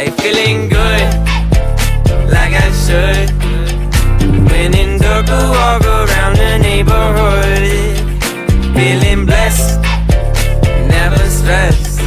Hey, feeling good, like I should. When in dark, I walk around the neighborhood. Feeling blessed, never stressed.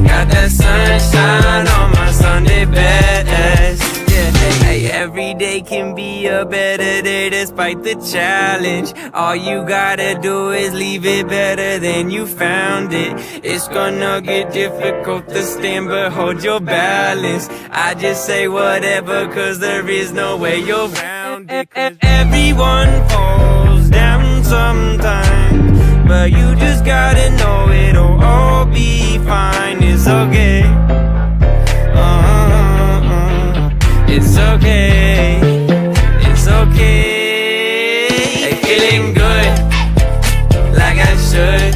Got that sunshine on my Sunday best. Yeah, hey, every day can be a better day despite the challenge. All you gotta do is leave it better than you found it. It's gonna get difficult to stand, but hold your balance. I just say whatever, cause there is no way you're around it. Everyone falls down sometimes, but you just gotta know it'll all be fine. It's okay. It's okay. It's okay. Hey, feeling good, like I should.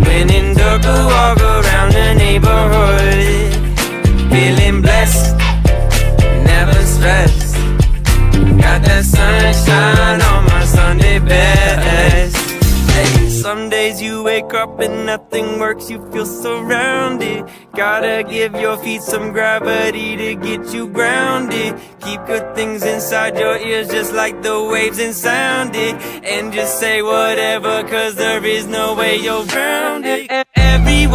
When in dark, I walk around the neighborhood. Feeling blessed, never stressed. Got that sunshine on my Sunday best. Hey, some days you wake up and nothing works, you feel surrounded. Gotta give your feet some gravity to get you grounded. Keep good things inside your ears just like the waves and sound it. And just say whatever, cause there is no way you're grounded. Everyone